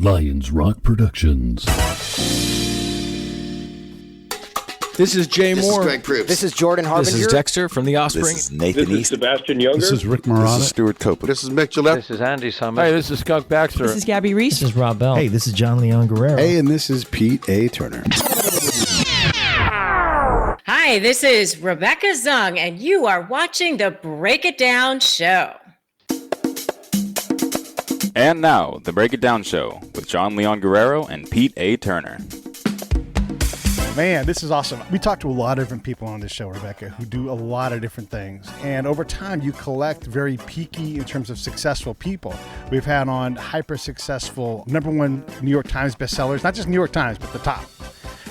Lions Rock Productions. This is Jay Moore. This is Greg Proops. This is Jordan Harbinger. This is Dexter from The Offspring. This is Nathan This is East. Sebastian Younger. This is Rick Marotta. This is Stuart Copeland. This is Mick Gillette. This is Andy Summers. Hey, this is Skunk Baxter. This is Gabby Reese. This is Rob Bell. Hey, this is John Leon Guerrero. Hey, and this is Pete A. Turner. Hi, this is Rebecca Zung, and you are watching the Break It Down Show. And now, the Break It Down Show with John Leon Guerrero and Pete A. Turner. Man, this is awesome. We talk to a lot of different people on this show, Rebecca, who do a lot of different things. And over time, you collect very peaky in terms of successful people. We've had on hyper successful #1 New York Times bestsellers, not just New York Times, but the top.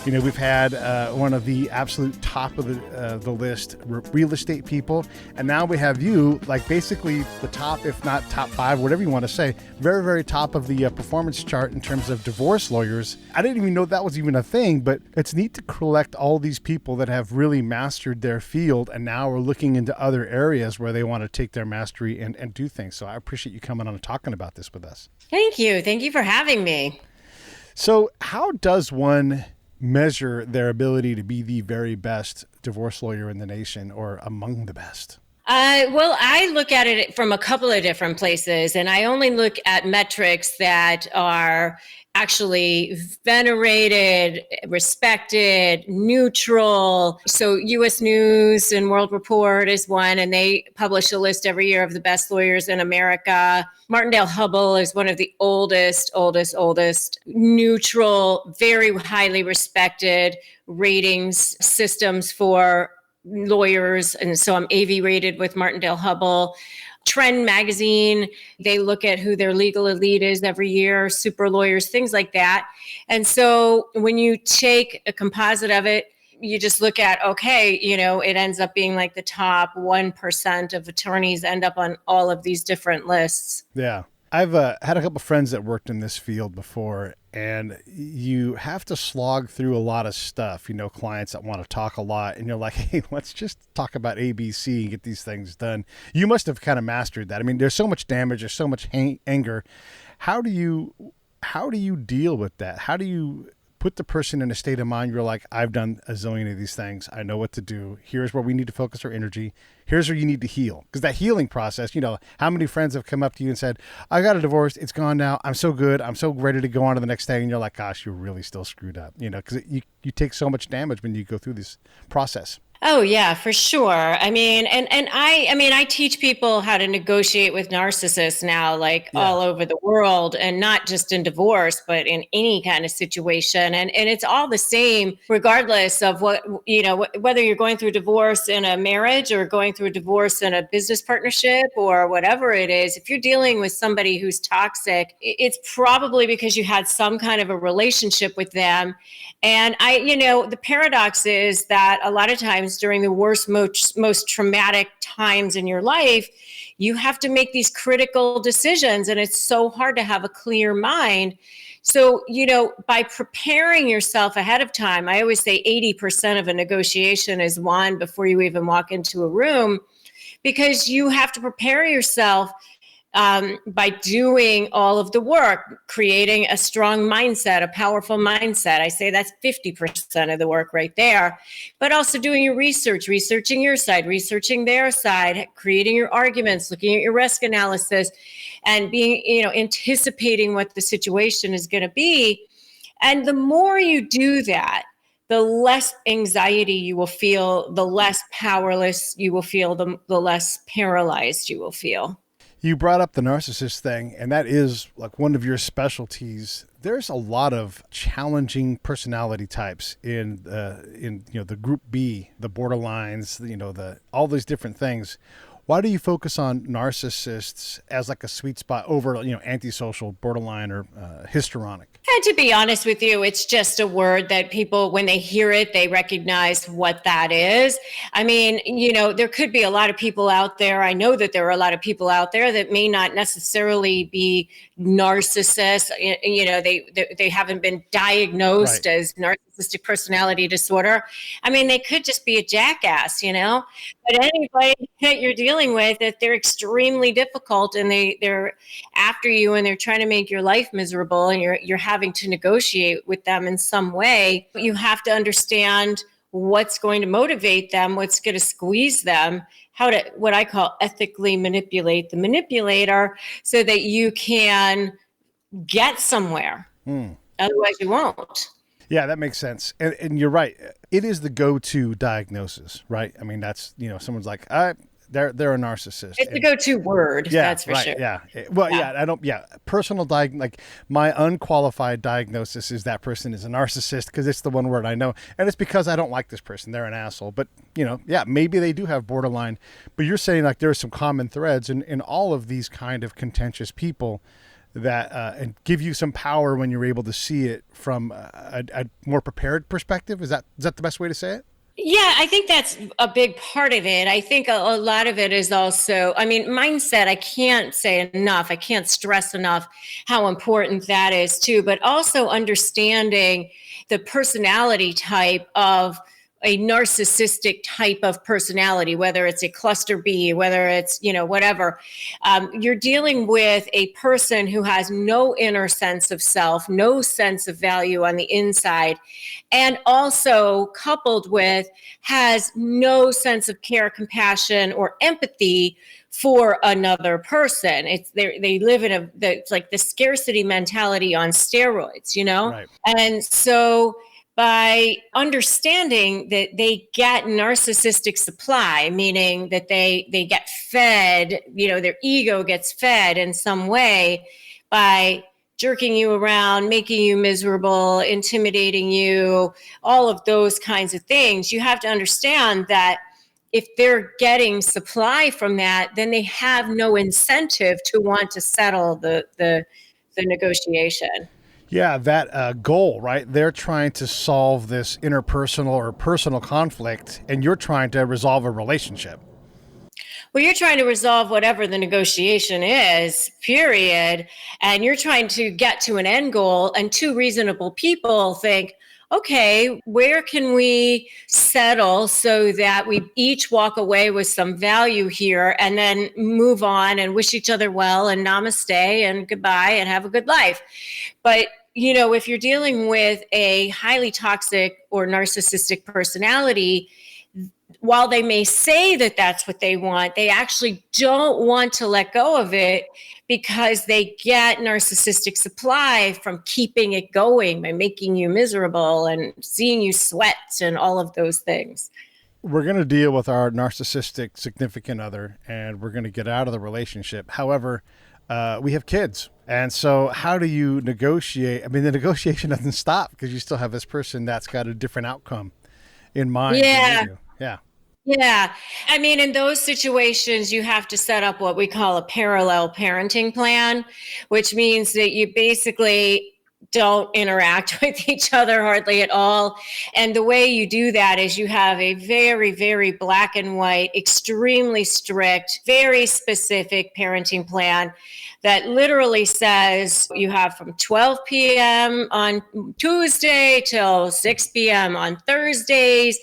You know, we've had one of the absolute top of the list, real estate people. And now we have you, like basically the top, if not top 5, whatever you want to say, very, very top of the performance chart in terms of divorce lawyers. I didn't even know that was even a thing, but it's neat to collect all these people that have really mastered their field and now are looking into other areas where they want to take their mastery and do things. So I appreciate you coming on and talking about this with us. Thank you. Thank you for having me. So how does one measure their ability to be the very best divorce lawyer in the nation or among the best? Well, I look at it from a couple of different places, and I only look at metrics that are actually venerated, respected, neutral. So U.S. News and World Report is one, and they publish a list every year of the best lawyers in America. Martindale Hubbell is one of the oldest, neutral, very highly respected ratings systems for lawyers. And so I'm AV rated with Martindale Hubbell. Trend magazine, they look at who their legal elite is every year, super lawyers, things like that. And so when you take a composite of it, you just look at, okay, you know, it ends up being like the top 1% of attorneys end up on all of these different lists. Yeah. I've had a couple friends that worked in this field before, and you have to slog through a lot of stuff, you know, clients that want to talk a lot, and you're like, hey, let's just talk about ABC and get these things done. You must have kind of mastered that. I mean, there's so much damage, there's so much anger. How do you deal with that? How do you put the person in a state of mind? You're like, I've done a zillion of these things. I know what to do. Here's where we need to focus our energy. Here's where you need to heal. Because that healing process, you know, how many friends have come up to you and said, I got a divorce. It's gone now. I'm so good. I'm so ready to go on to the next day. And you're like, gosh, you're really still screwed up. You know, because you take so much damage when you go through this process. Oh, yeah, for sure. I mean, I teach people how to negotiate with narcissists now, like all over the world, and not just in divorce, but in any kind of situation. And it's all the same, regardless of what, you know, whether you're going through divorce in a marriage or going through a divorce in a business partnership or whatever it is. If you're dealing with somebody who's toxic, it's probably because you had some kind of a relationship with them. And the paradox is that a lot of times during the worst, most traumatic times in your life, you have to make these critical decisions, and it's so hard to have a clear mind. So, you know, by preparing yourself ahead of time, I always say 80% of a negotiation is won before you even walk into a room, because you have to prepare yourself by doing all of the work, creating a strong mindset, a powerful mindset. I say that's 50% of the work right there, but also doing your research, researching your side, researching their side, creating your arguments, looking at your risk analysis, and being, you know, anticipating what the situation is going to be. And the more you do that, the less anxiety you will feel, the less powerless you will feel, the less paralyzed you will feel. You brought up the narcissist thing, and that is like one of your specialties. There's a lot of challenging personality types in the group B, the borderlines, you know, all these different things. Why do you focus on narcissists as like a sweet spot over, you know, antisocial, borderline, or histrionic? And to be honest with you, it's just a word that people, when they hear it, they recognize what that is. I mean, you know, there could be a lot of people out there. I know that there are a lot of people out there that may not necessarily be narcissists. You know, they haven't been diagnosed as narcissists narcissistic personality disorder. I mean, they could just be a jackass, but anybody that you're dealing with, that they're extremely difficult and they're after you and they're trying to make your life miserable and you're having to negotiate with them in some way. You have to understand what's going to motivate them, what's going to squeeze them, how to, what I call ethically manipulate the manipulator so that you can get somewhere. Otherwise you won't. Yeah, that makes sense. And you're right. It is the go-to diagnosis, right? I mean, that's, someone's like, they're a narcissist. It's the go-to word. Yeah, that's for right, sure. Yeah. Well, personal like my unqualified diagnosis is that person is a narcissist because it's the one word I know. And it's because I don't like this person. They're an asshole. But, maybe they do have borderline. But you're saying like there are some common threads in all of these kind of contentious people that and give you some power when you're able to see it from a more prepared perspective. Is that the best way to say it? Yeah, I think that's a big part of it. I think a lot of it is also, mindset. I can't say enough. I can't stress enough how important that is too, but also understanding the personality type of a narcissistic type of personality, whether it's a cluster B, whether it's, whatever. You're dealing with a person who has no inner sense of self, no sense of value on the inside, and also coupled with has no sense of care, compassion, or empathy for another person. They live in it's like the scarcity mentality on steroids, Right. And so by understanding that they get narcissistic supply, meaning that they get fed, their ego gets fed in some way by jerking you around, making you miserable, intimidating you, all of those kinds of things. You have to understand that if they're getting supply from that, then they have no incentive to want to settle the negotiation. Yeah, that goal, right? They're trying to solve this interpersonal or personal conflict, and you're trying to resolve a relationship. Well, you're trying to resolve whatever the negotiation is, period. And you're trying to get to an end goal, and two reasonable people think, okay, where can we settle so that we each walk away with some value here and then move on and wish each other well and namaste and goodbye and have a good life. But, if you're dealing with a highly toxic or narcissistic personality, while they may say that that's what they want, they actually don't want to let go of it because they get narcissistic supply from keeping it going by making you miserable and seeing you sweat and all of those things. We're going to deal with our narcissistic significant other and we're going to get out of the relationship. However, we have kids. And so how do you negotiate? I mean, the negotiation doesn't stop because you still have this person that's got a different outcome in mind. Yeah. Yeah. Yeah. In those situations, you have to set up what we call a parallel parenting plan, which means that you basically don't interact with each other hardly at all. And the way you do that is you have a very, very black and white, extremely strict, very specific parenting plan that literally says you have from 12 p.m. on Tuesday till 6 p.m. on Thursdays.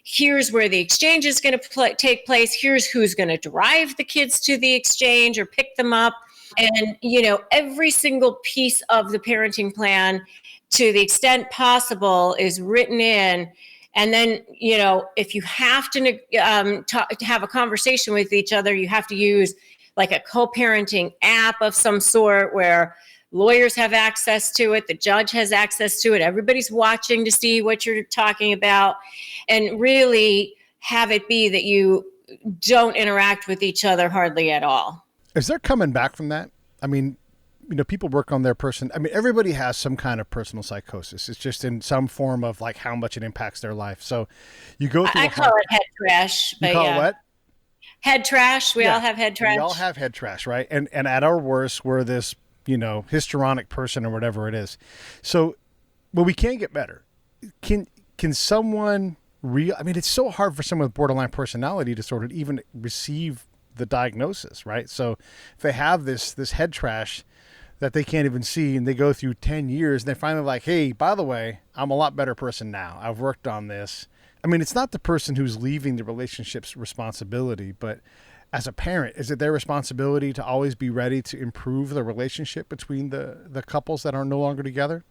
Here's where the exchange is going to take place. Here's who's going to drive the kids to the exchange or pick them up. And, every single piece of the parenting plan, to the extent possible, is written in. And then, if you have to have a conversation with each other, you have to use like a co-parenting app of some sort where lawyers have access to it, the judge has access to it, everybody's watching to see what you're talking about, and really have it be that you don't interact with each other hardly at all. Is there coming back from that? People work on their person. Everybody has some kind of personal psychosis. It's just in some form of like how much it impacts their life. So you go through. I call it head trash. You call it what? Head trash. We all have head trash. We all have head trash, right? And at our worst, we're this, histrionic person or whatever it is. So, but we can get better. Can someone it's so hard for someone with borderline personality to sort of even receive the diagnosis, right? So if they have this head trash, that they can't even see, and they go through 10 years and they finally like, hey, by the way, I'm a lot better person now. I've worked on this. I mean, it's not the person who's leaving the relationship's responsibility, but as a parent, is it their responsibility to always be ready to improve the relationship between the couples that are no longer together?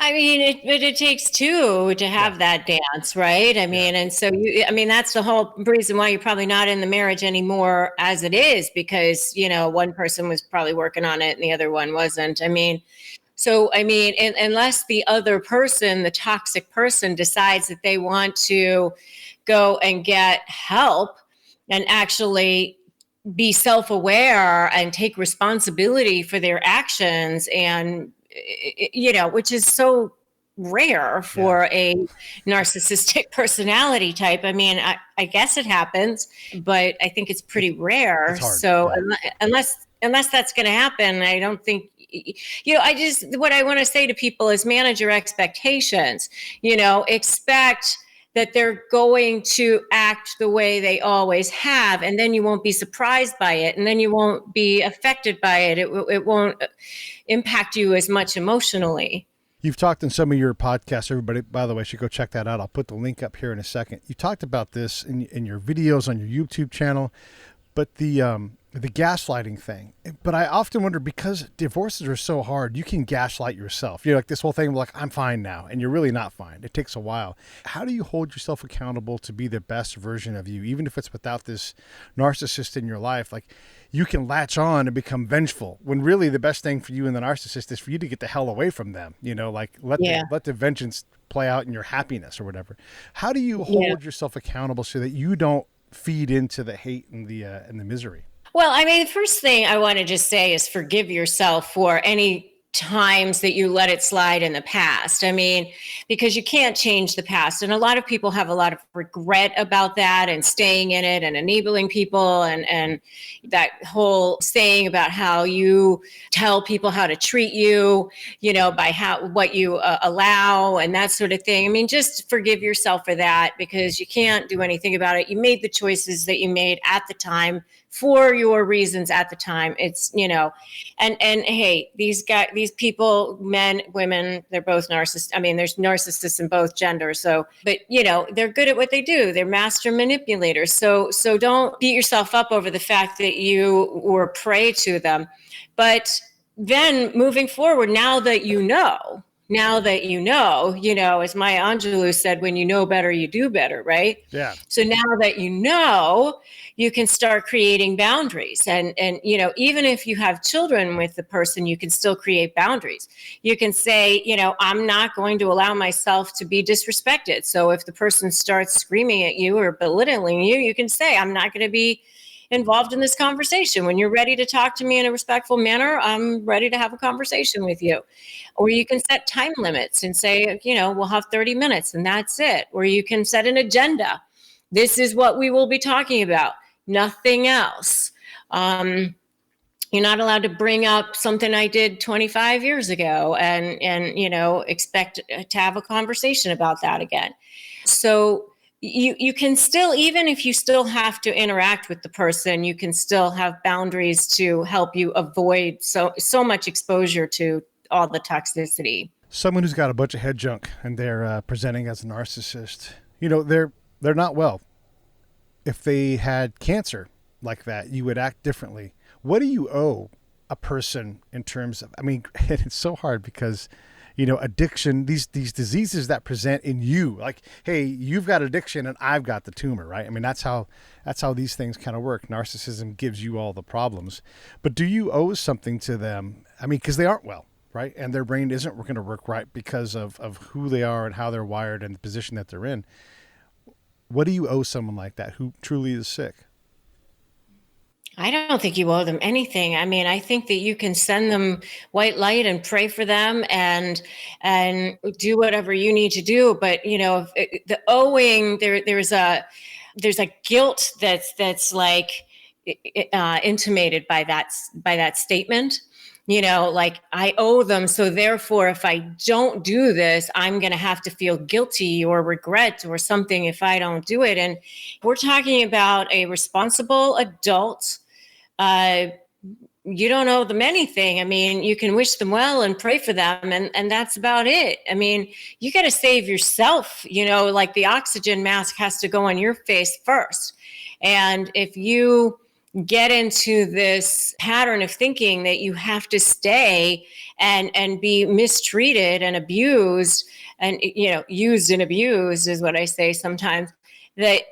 I mean, it takes two to have that dance, right? I mean, and so that's the whole reason why you're probably not in the marriage anymore as it is, because, one person was probably working on it and the other one wasn't. Unless the other person, the toxic person, decides that they want to go and get help and actually be self-aware and take responsibility for their actions, and which is so rare for a narcissistic personality type. I mean, I guess it happens, but I think it's pretty rare. It's hard, so unless that's going to happen, I don't think, what I want to say to people is manage your expectations. Expect that they're going to act the way they always have, and then you won't be surprised by it, and then you won't be affected by it. It won't impact you as much emotionally. You've talked in some of your podcasts. Everybody, by the way, should go check that out. I'll put the link up here in a second. You talked about this in your videos on your YouTube channel, but the gaslighting thing. But I often wonder, because divorces are so hard, you can gaslight yourself. Like this whole thing, like, I'm fine now, and you're really not fine. It takes a while. How do you hold yourself accountable to be the best version of you, even if it's without this narcissist in your life? Like, you can latch on and become vengeful, when really the best thing for you and the narcissist is for you to get the hell away from them. Like let the vengeance play out in your happiness or whatever. How do you hold yourself accountable so that you don't feed into the hate and the misery? Well, I mean, the first thing I want to just say is forgive yourself for any times that you let it slide in the past. I mean, because you can't change the past. And a lot of people have a lot of regret about that, and staying in it and enabling people, and that whole saying about how you tell people how to treat you, by what you allow and that sort of thing. I mean, just forgive yourself for that, because you can't do anything about it. You made the choices that you made at the time for your reasons at the time. It's, and hey, these people, men, women, they're both narcissists. I mean, there's narcissists in both genders. So, but they're good at what they do. They're master manipulators. So don't beat yourself up over the fact that you were prey to them. But then moving forward, now that you know, as Maya Angelou said, when you know better, you do better, right? Yeah. So now that you can start creating boundaries. And even if you have children with the person, you can still create boundaries. You can say, I'm not going to allow myself to be disrespected. So if the person starts screaming at you or belittling you, you can say, I'm not going to be involved in this conversation. When you're ready to talk to me in a respectful manner, I'm ready to have a conversation with you. Or you can set time limits and say, we'll have 30 minutes and that's it. Or you can set an agenda. This is what we will be talking about, nothing else. You're not allowed to bring up something I did 25 years ago and expect to have a conversation about that again. So you can still, even if you still have to interact with the person, you can still have boundaries to help you avoid so much exposure to all the toxicity. Someone who's got a bunch of head junk and they're presenting as a narcissist, they're not well. If they had cancer like that, you would act differently. What do you owe a person in terms of, it's so hard because addiction, these diseases that present in you, like, hey, you've got addiction and I've got the tumor, right? That's how these things kind of work. Narcissism gives you all the problems, but do you owe something to them? Because they aren't well, right? And their brain isn't going to work right because of who they are and how they're wired and the position that they're in. What do you owe someone like that who truly is sick? I don't think you owe them anything. I think that you can send them white light and pray for them and do whatever you need to do. But the owing, there's a guilt that's like intimated by that statement. Like, I owe them, so therefore, if I don't do this, I'm going to have to feel guilty or regret or something if I don't do it. And we're talking about a responsible adult, you don't owe them anything. I mean, you can wish them well and pray for them, and that's about it. I mean, you got to save yourself, like the oxygen mask has to go on your face first. And if you get into this pattern of thinking that you have to stay and be mistreated and abused and, used and abused is what I say sometimes, that,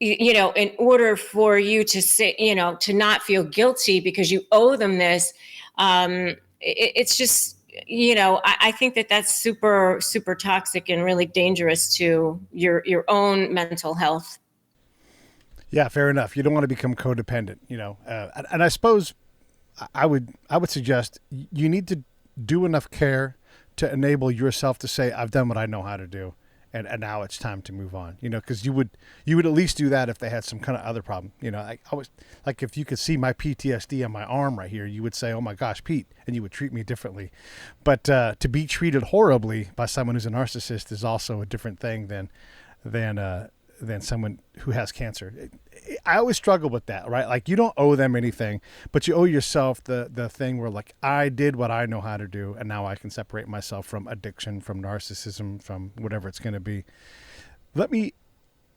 in order for you to say, to not feel guilty because you owe them this, it's just, I think that that's super, super toxic and really dangerous to your own mental health. Yeah, fair enough. You don't want to become codependent, and I suppose I would suggest you need to do enough care to enable yourself to say, I've done what I know how to do. And now it's time to move on, because you would at least do that if they had some kind of other problem. I was like, if you could see my PTSD on my arm right here, you would say, oh my gosh, Pete, and you would treat me differently. But to be treated horribly by someone who's a narcissist is also a different thing than someone who has cancer. I always struggle with that, right? Like, you don't owe them anything, but you owe yourself the thing where, like, I did what I know how to do, and now I can separate myself from addiction, from narcissism, from whatever it's going to be. Let me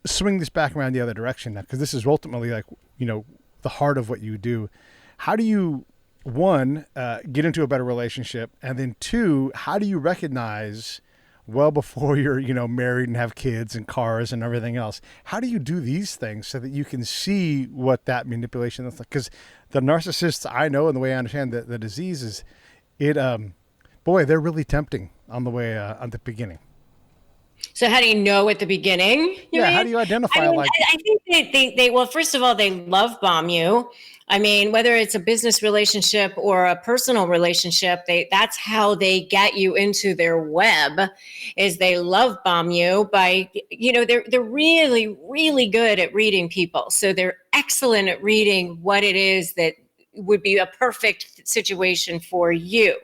swing this back around the other direction now, because this is ultimately, like, the heart of what you do. How do you, one, get into a better relationship? And then two, how do you recognize, well before you're, married and have kids and cars and everything else, how do you do these things so that you can see what that manipulation looks like? Because the narcissists I know, and the way I understand the disease is, they're really tempting on the way, on the beginning. So how do you know at the beginning? How do you identify? I think they well, first of all, they love bomb you. I mean, whether it's a business relationship or a personal relationship, that's how they get you into their web, is they love bomb you by, they're really, really good at reading people. So they're excellent at reading what it is that would be a perfect situation for you.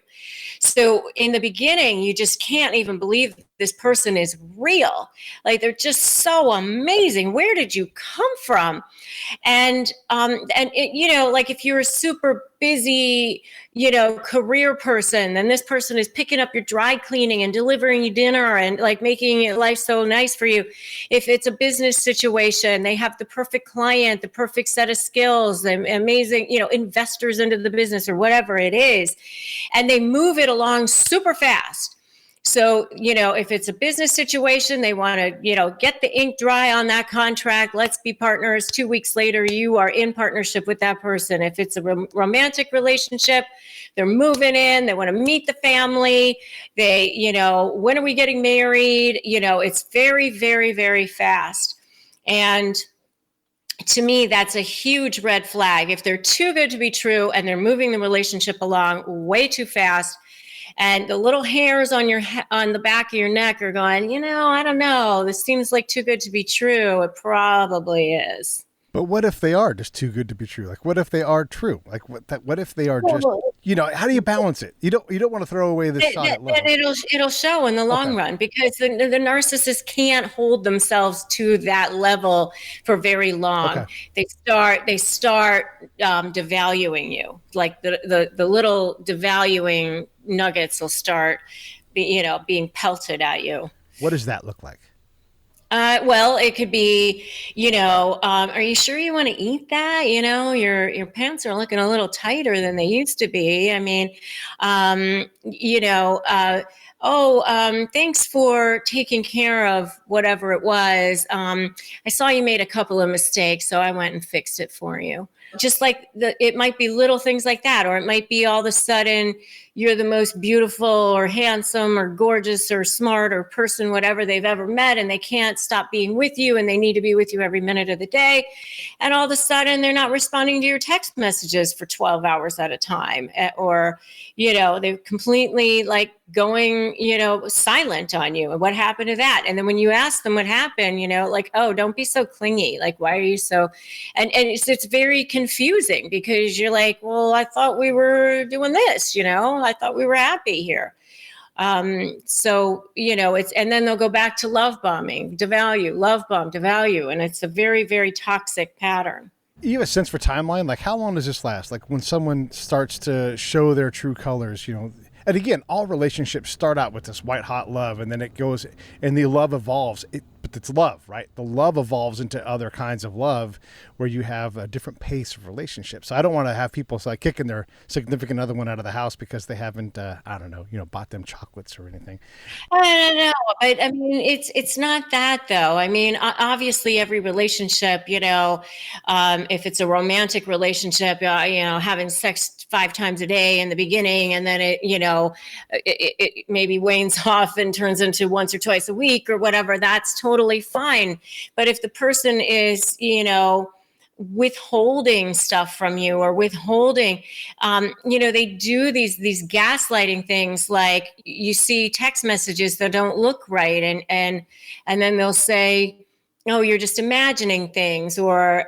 So in the beginning, you just can't even believe this person is real. Like, they're just so amazing. Where did you come from? And like, if you're a super busy, career person, then this person is picking up your dry cleaning and delivering you dinner and, like, making life so nice for you. If it's a business situation, they have the perfect client, the perfect set of skills, the amazing, investors into the business or whatever it is. And they move it along super fast. So, if it's a business situation, they want to, get the ink dry on that contract. Let's be partners. 2 weeks later, you are in partnership with that person. If it's a romantic relationship, they're moving in. They want to meet the family. They, when are we getting married? It's very, very, very fast. And to me, that's a huge red flag. If they're too good to be true and they're moving the relationship along way too fast, and the little hairs on the back of your neck are going, I don't know, this seems like too good to be true. It probably is. But what if they are just too good to be true? Like, what if they are true? Like, what if they are just, how do you balance it? You don't want to throw away this shot at love. It'll show in the long run, because the narcissist can't hold themselves to that level for very long. Okay. They start devaluing you. Like, the little devaluing nuggets will start being pelted at you. What does that look like? Well, it could be, are you sure you want to eat that? Your pants are looking a little tighter than they used to be. I mean, thanks for taking care of whatever it was. I saw you made a couple of mistakes, so I went and fixed it for you. Just like it might be little things like that, or it might be all of a sudden you're the most beautiful or handsome or gorgeous or smart or person, whatever they've ever met, and they can't stop being with you, and they need to be with you every minute of the day. And all of a sudden they're not responding to your text messages for 12 hours at a time, or, they're completely like going, silent on you. And what happened to that? And then when you ask them what happened, like, oh, don't be so clingy. Like, why are you so, and it's very confusing, because you're like, well, I thought we were doing this, I thought we were happy here. So, it's, and then they'll go back to love bombing, devalue, love bomb, devalue. And it's a very, very toxic pattern. You have a sense for timeline? Like, how long does this last? Like, when someone starts to show their true colors, and again, all relationships start out with this white hot love, and then it goes, and the love evolves. But it's love, right? The love evolves into other kinds of love where you have a different pace of relationship. So I don't want to have people like kicking their significant other one out of the house because they haven't, bought them chocolates or anything. I don't know, but I mean, it's not that though. I mean, obviously, every relationship, if it's a romantic relationship, having sex 5 times a day in the beginning, and then it maybe wanes off and turns into once or twice a week or whatever. That's totally fine. But if the person is, withholding stuff from you or withholding, they do these gaslighting things, like you see text messages that don't look right. And then they'll say, oh, you're just imagining things, or,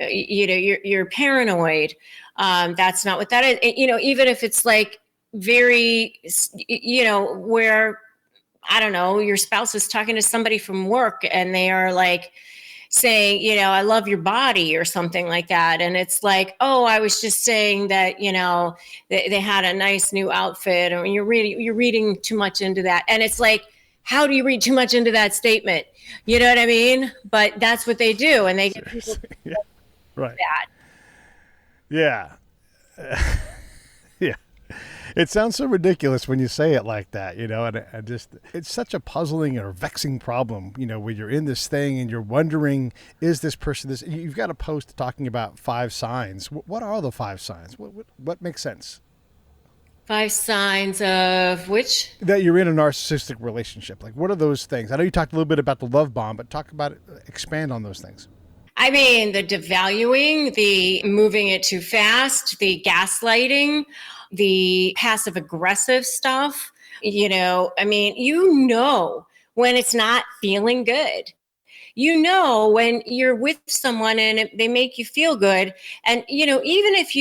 you're paranoid. That's not what that is. Even if it's like very, where, I don't know, your spouse is talking to somebody from work and they are like saying, I love your body or something like that. And it's like, oh, I was just saying that, they had a nice new outfit, or you're reading too much into that. And it's like, how do you read too much into that statement? You know what I mean? But that's what they do. And they get people Yeah. Right. that. Yeah. Yeah. It sounds so ridiculous when you say it like that, and I just, it's such a puzzling or vexing problem, where you're in this thing and you're wondering, is this person this? You've got a post talking about 5 signs. What are the 5 signs? What makes sense? 5 signs of which? That you're in a narcissistic relationship. Like, what are those things? I know you talked a little bit about the love bomb, but talk about it, expand on those things. I mean, the devaluing, the moving it too fast, the gaslighting, the passive aggressive stuff, when it's not feeling good. When you're with someone and they make you feel good. And, even if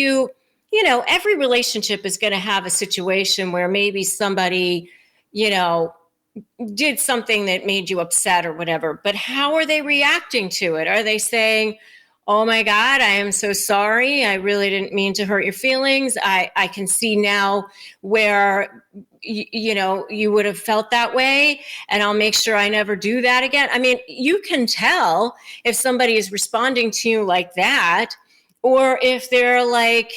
every relationship is going to have a situation where maybe somebody, did something that made you upset or whatever, but how are they reacting to it? Are they saying, oh my God, I am so sorry. I really didn't mean to hurt your feelings. I can see now where, you would have felt that way, and I'll make sure I never do that again. I mean, you can tell if somebody is responding to you like that, or if they're like,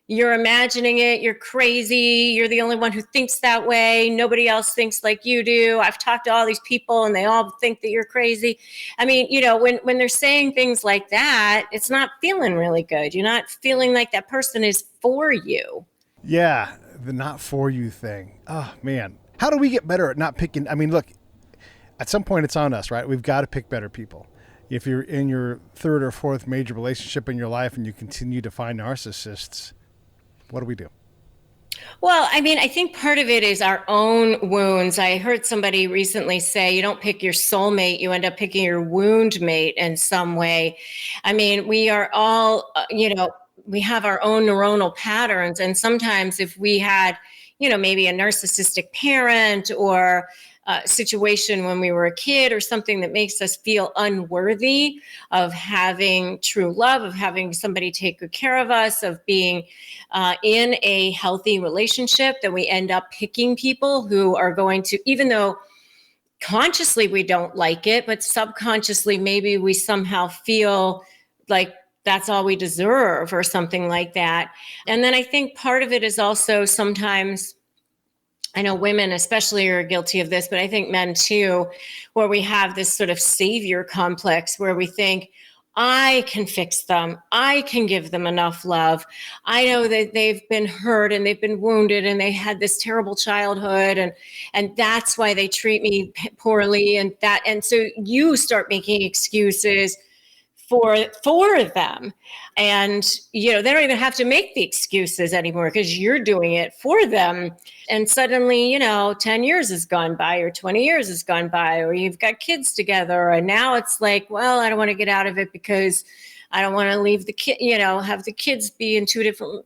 you're imagining it, you're crazy, you're the only one who thinks that way, nobody else thinks like you do. I've talked to all these people and they all think that you're crazy. I mean, when they're saying things like that, it's not feeling really good. You're not feeling like that person is for you. Yeah, the not for you thing. Oh, man. How do we get better at not picking? I mean, look, at some point it's on us, right? We've got to pick better people. If you're in your 3rd or 4th major relationship in your life and you continue to find narcissists, what do we do? Well, I mean, I think part of it is our own wounds. I heard somebody recently say, you don't pick your soulmate, you end up picking your wound mate in some way. I mean, we are all, we have our own neuronal patterns. And sometimes if we had, maybe a narcissistic parent or a situation when we were a kid or something that makes us feel unworthy of having true love, of having somebody take good care of us, of being in a healthy relationship, that we end up picking people who are going to, even though consciously we don't like it, but subconsciously maybe we somehow feel like that's all we deserve or something like that. And then I think part of it is also sometimes, I know women especially are guilty of this, but I think men too, where we have this sort of savior complex where we think, I can fix them. I can give them enough love. I know that they've been hurt and they've been wounded and they had this terrible childhood and that's why they treat me poorly and so you start making excuses for them. And, they don't even have to make the excuses anymore because you're doing it for them. And suddenly, 10 years has gone by or 20 years has gone by, or you've got kids together. And now it's like, well, I don't want to get out of it because I don't want to leave the kid, have the kids be in 2 different,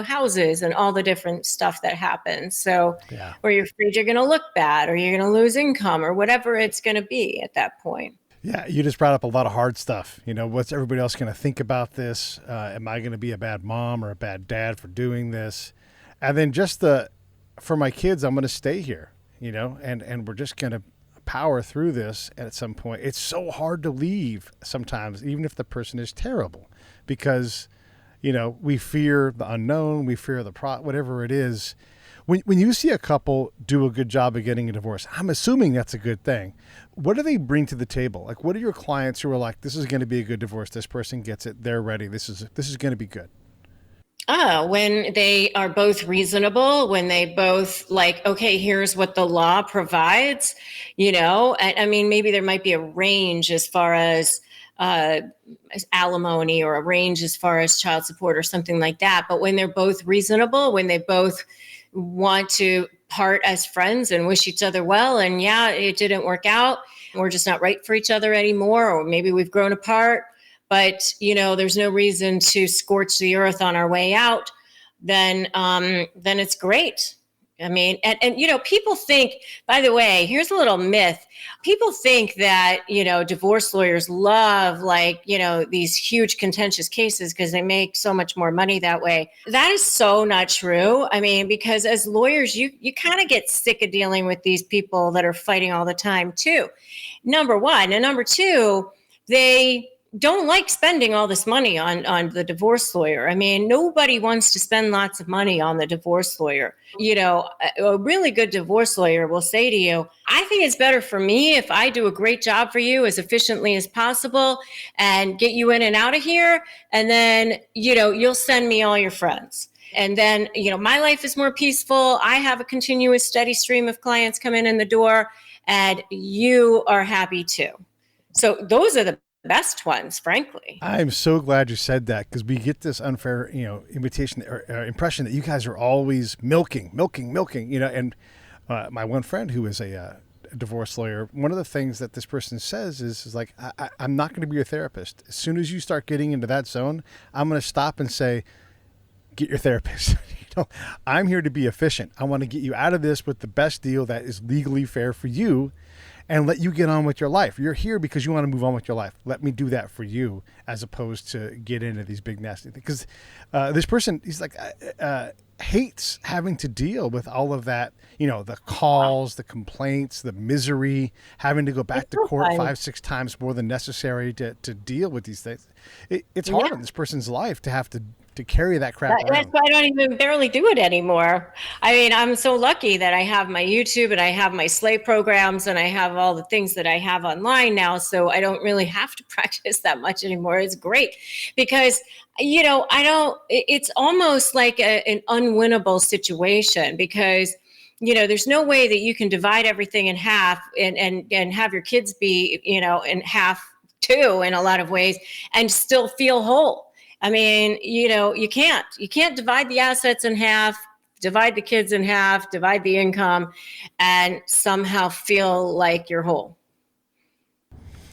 houses and all the different stuff that happens. So, Or you're afraid you're going to look bad or you're going to lose income or whatever it's going to be at that point. Yeah, you just brought up a lot of hard stuff. What's everybody else going to think about this? Am I going to be a bad mom or a bad dad for doing this? And then just for my kids, I'm going to stay here, and we're just going to power through this. And at some point, it's so hard to leave sometimes, even if the person is terrible, because, we fear the unknown, we fear whatever it is. When you see a couple do a good job of getting a divorce, I'm assuming that's a good thing. What do they bring to the table? Like, what are your clients who are like, this is going to be a good divorce. This person gets it. They're ready. This is going to be good. When they are both reasonable, when they both like, okay, here's what the law provides, I mean, maybe there might be a range as far as alimony or a range as far as child support or something like that. But when they're both reasonable, when they both want to part as friends and wish each other well, and yeah, it didn't work out, we're just not right for each other anymore, or maybe we've grown apart, but there's no reason to scorch the earth on our way out, then it's great. I mean, and people think, by the way, here's a little myth. People think that, divorce lawyers love these huge contentious cases because they make so much more money that way. That is so not true. I mean, because as lawyers, you kind of get sick of dealing with these people that are fighting all the time too. Number one. And number two, they don't like spending all this money on the divorce lawyer. I mean, nobody wants to spend lots of money on the divorce lawyer. A really good divorce lawyer will say to you, I think it's better for me if I do a great job for you as efficiently as possible and get you in and out of here. And then, you'll send me all your friends. And then, my life is more peaceful. I have a continuous steady stream of clients come in the door, and you are happy too. So those are the best ones, frankly. I'm so glad you said that, because we get this unfair, invitation or impression that you guys are always milking, and my one friend who is a divorce lawyer, one of the things that this person says is like, I'm not going to be your therapist. As soon as you start getting into that zone, I'm going to stop and say, get your therapist. I'm here to be efficient. I want to get you out of this with the best deal that is legally fair for you, and let you get on with your life. You're here because you want to move on with your life. Let me do that for you, as opposed to get into these big nasty things. Because this person, he's like, hates having to deal with all of that, the calls, the complaints, the misery, having to go back to court 5-6 times more than necessary to deal with these things. It's hard in this person's life to have to carry that crap around. That's why I don't even barely do it anymore. I mean, I'm so lucky that I have my YouTube and I have my Slay programs and I have all the things that I have online now. So I don't really have to practice that much anymore. It's great because, it's almost like an unwinnable situation because, there's no way that you can divide everything in half and have your kids be, in half too, in a lot of ways, and still feel whole. I mean, you can't divide the assets in half, divide the kids in half, divide the income, and somehow feel like you're whole.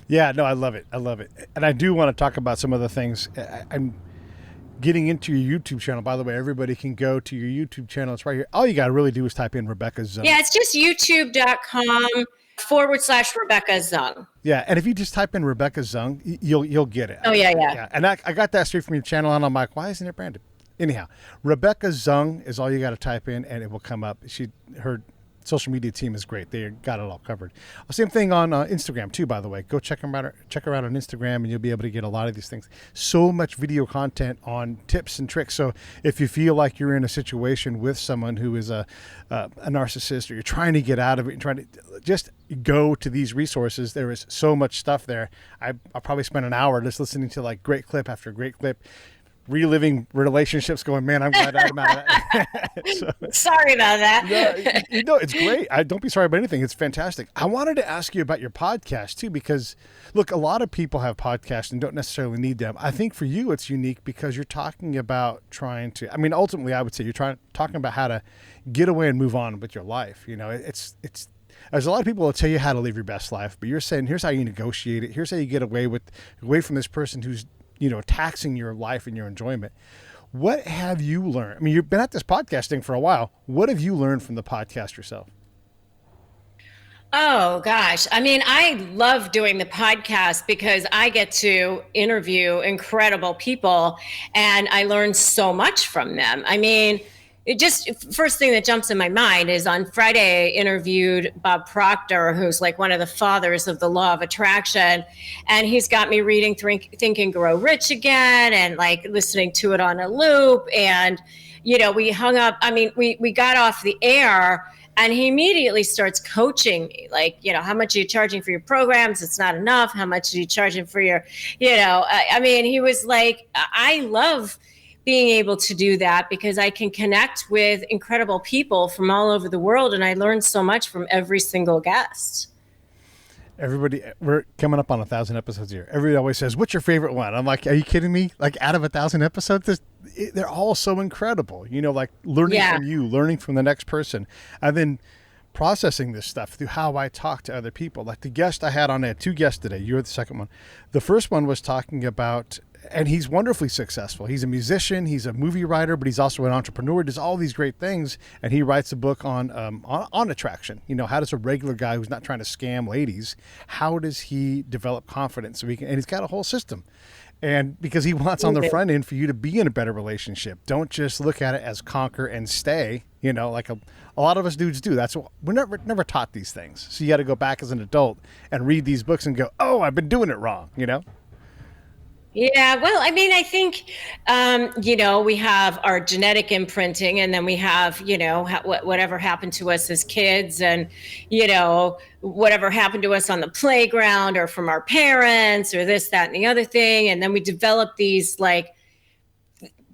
Yeah, no, I love it. And I do want to talk about some of the things. I'm getting into your YouTube channel. By the way, everybody can go to your YouTube channel. It's right here. All you got to really do is type in Rebecca Zung. Yeah, it's just youtube.com/Rebecca Zung. Yeah, and if you just type in Rebecca Zung, you'll get it. Oh, yeah. And I got that straight from your channel, and I'm like, why isn't it branded? Anyhow, Rebecca Zung is all you got to type in, and it will come up. Her social media team is great. They got it all covered. Same thing on Instagram too, by the way. Go check her out on Instagram, and you'll be able to get a lot of these things. So much video content on tips and tricks. So if you feel like you're in a situation with someone who is a narcissist, or you're trying to get out of it and trying to just go to these resources, there is so much stuff there. I'll probably spend an hour just listening to like great clip after great clip, reliving relationships, going, man, I'm glad I'm out of that. Sorry about that. No, it's great. Don't be sorry about anything. It's fantastic. I wanted to ask you about your podcast too, because look, a lot of people have podcasts and don't necessarily need them. I think for you, it's unique because you're talking about ultimately I would say you're talking about how to get away and move on with your life. It's there's a lot of people that tell you how to live your best life, but you're saying, here's how you negotiate it. Here's how you get away from this person who's, taxing your life and your enjoyment. What have you learned? I mean, you've been at this podcasting for a while. What have you learned from the podcast yourself? Oh gosh. I mean, I love doing the podcast because I get to interview incredible people and I learn so much from them. I mean, it just first thing that jumps in my mind is on Friday I interviewed Bob Proctor, who's like one of the fathers of the law of attraction, and he's got me reading Think and Grow Rich again and like listening to it on a loop. And we hung up. I mean, we got off the air and he immediately starts coaching me, like, how much are you charging for your programs? It's not enough. How much are you charging for your, I mean, he was like, I love being able to do that because I can connect with incredible people from all over the world. And I learned so much from every single guest. Everybody, we're coming up on 1,000 episodes here. Everybody always says, what's your favorite one? I'm like, are you kidding me? Like out of 1,000 episodes, they're all so incredible, like learning from you, learning from the next person, and then processing this stuff through how I talk to other people. Like the guest I had on, I had 2 guests today. You were the second one. The first one was talking about, and he's wonderfully successful. He's a musician, he's a movie writer, but he's also an entrepreneur, does all these great things. And he writes a book on attraction. How does a regular guy who's not trying to scam ladies, how does he develop confidence and he's got a whole system. And because he wants on the front end for you to be in a better relationship. Don't just look at it as conquer and stay, like a lot of us dudes do. That's what we're never taught these things. So you got to go back as an adult and read these books and go, oh, I've been doing it wrong, Yeah, well, I mean, I think, we have our genetic imprinting and then we have, whatever happened to us as kids and, whatever happened to us on the playground or from our parents or this, that, and the other thing. And then we develop these like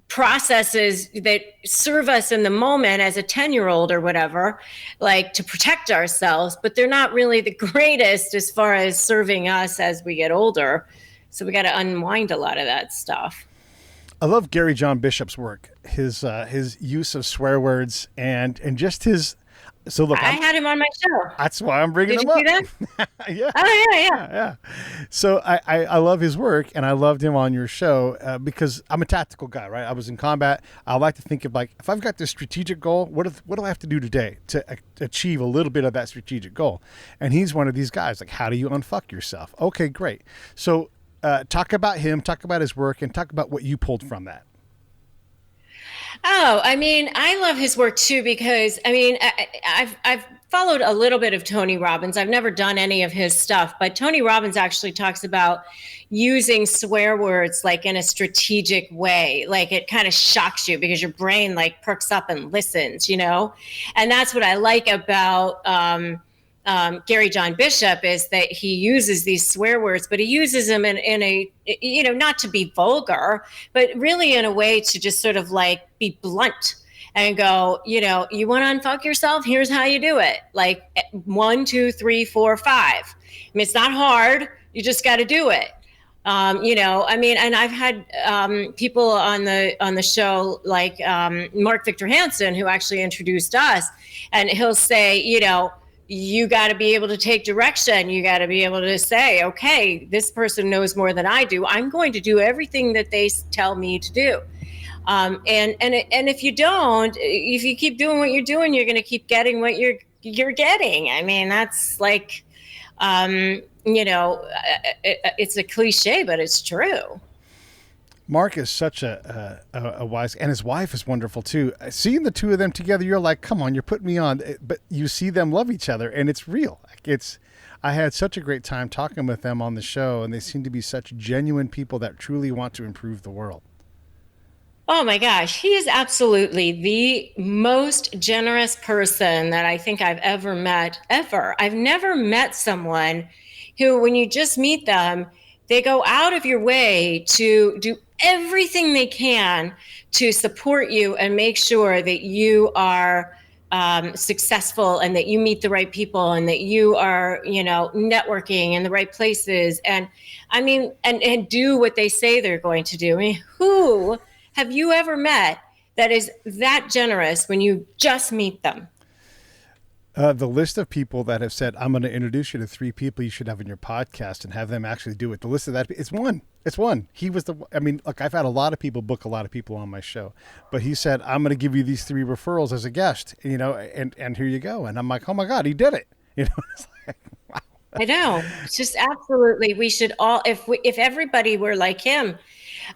processes that serve us in the moment as a 10-year-old or whatever, like to protect ourselves, but they're not really the greatest as far as serving us as we get older. So we got to unwind a lot of that stuff. I love Gary John Bishop's work, his use of swear words and just his. So look, I had him on my show. That's why I'm bringing him up. Did you see that? Yeah. Oh yeah. So I love his work, and I loved him on your show because I'm a tactical guy, right? I was in combat. I like to think of like, if I've got this strategic goal, what do I have to do today to achieve a little bit of that strategic goal? And he's one of these guys. Like, how do you unfuck yourself? Okay, great. So. Talk about him, talk about his work, and talk about what you pulled from that. Oh, I mean, I love his work too because I mean, I've followed a little bit of Tony Robbins. I've never done any of his stuff, but Tony Robbins actually talks about using swear words like in a strategic way. Like it kind of shocks you because your brain like perks up and listens, and that's what I like about Gary John Bishop is that he uses these swear words, but he uses them in a, not to be vulgar, but really in a way to just sort of like be blunt and go, you want to unfuck yourself? Here's how you do it. Like 1, 2, 3, 4, 5. I mean, it's not hard. You just got to do it. I mean, and I've had people on the show like Mark Victor Hansen, who actually introduced us, and he'll say, you got to be able to take direction. You got to be able to say, okay, this person knows more than I do. I'm going to do everything that they tell me to do. And if you don't, if you keep doing what you're doing, you're going to keep getting what you're getting. I mean, that's like, it's a cliche, but it's true. Mark is such a wise, and his wife is wonderful too. Seeing the two of them together, you're like, come on, you're putting me on. But you see them love each other, and it's real. I had such a great time talking with them on the show, and they seem to be such genuine people that truly want to improve the world. Oh my gosh, he is absolutely the most generous person that I think I've ever met, ever. I've never met someone who, when you just meet them, they go out of your way to do everything they can to support you and make sure that you are successful and that you meet the right people and that you are, networking in the right places. And I mean, and do what they say they're going to do. I mean, who have you ever met that is that generous when you just meet them? The list of people that have said, I'm going to introduce you to 3 people you should have in your podcast and have them actually do it. The list of that, it's one. He was look, I've had a lot of people book a lot of people on my show, but he said, I'm going to give you these 3 referrals as a guest, and here you go. And I'm like, oh my God, he did it. You know, it's like, wow. I know. It's just absolutely. We should all, if everybody were like him,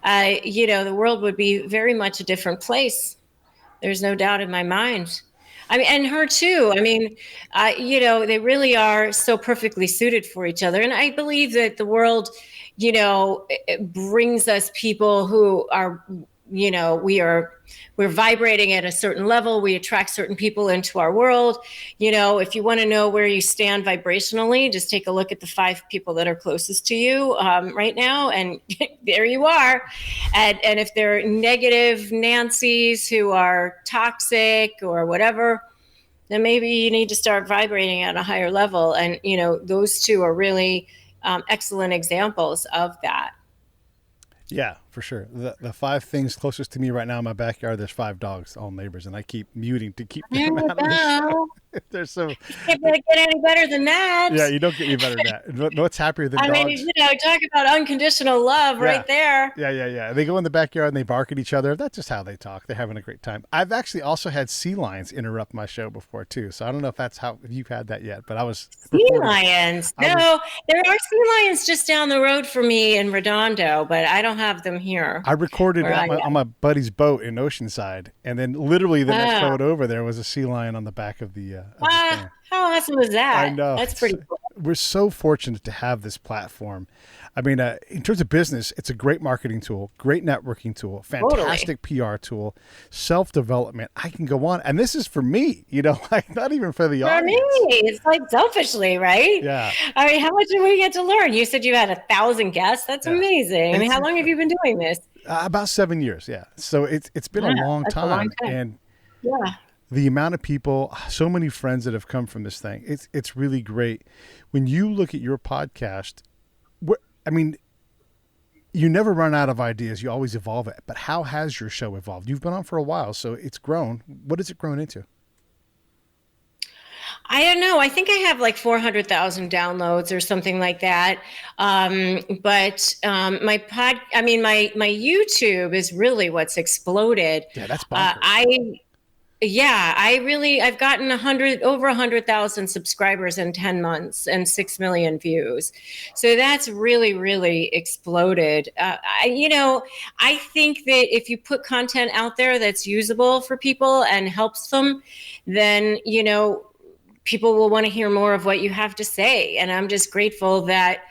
the world would be very much a different place. There's no doubt in my mind. I mean, and her too. I mean, they really are so perfectly suited for each other. And I believe that the world, it brings us people who are, we're vibrating at a certain level. We attract certain people into our world. If you want to know where you stand vibrationally, just take a look at the 5 people that are closest to you right now. And there you are. And if they're negative Nancys who are toxic or whatever, then maybe you need to start vibrating at a higher level. And, those 2 are really excellent examples of that. Yeah, for sure. The 5 things closest to me right now in my backyard, there's 5 dogs, all neighbors, and I keep muting to keep them out of the show. They're so. Can't get any better than that. Yeah, you don't get any better than that. No, what's happier than dogs? I mean, talk about unconditional love right there. Yeah. They go in the backyard and they bark at each other. That's just how they talk. They're having a great time. I've actually also had sea lions interrupt my show before too. So I don't know if you've had that yet, but I was sea lions. There are sea lions just down the road from me in Redondo, but I don't have them here. I recorded on my buddy's boat in Oceanside, and then literally the next boat over there was a sea lion on the back of the. How awesome is that? I know. That's pretty cool. We're so fortunate to have this platform. I mean, in terms of business, it's a great marketing tool, great networking tool, fantastic PR tool, self-development. I can go on. And this is for me, like not even for the audience. For me, it's like selfishly, right? Yeah. I mean, how much did we get to learn? You said you had 1,000 guests. That's amazing. I mean, how long have you been doing this? About 7 years, yeah. So it's been a long time. And yeah. The amount of people, so many friends that have come from this thing, it's really great. When you look at your podcast, you never run out of ideas. You always evolve it. But how has your show evolved? You've been on for a while, so it's grown. What has it grown into? I don't know. I think I have like 400,000 downloads or something like that. But my YouTube is really what's exploded. Yeah, that's bonkers. I've gotten over 100,000 subscribers in 10 months and 6 million views. So that's really, really exploded. I think that if you put content out there that's usable for people and helps them, then, people will want to hear more of what you have to say. And I'm just grateful that,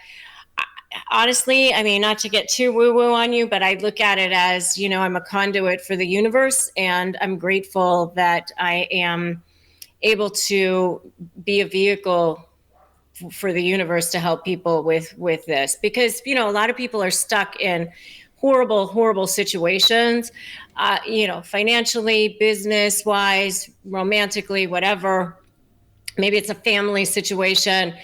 honestly, I mean, not to get too woo-woo on you, but I look at it as, I'm a conduit for the universe, and I'm grateful that I am able to be a vehicle for the universe to help people with this. Because, a lot of people are stuck in horrible, horrible situations, financially, business-wise, romantically, whatever. Maybe it's a family situation.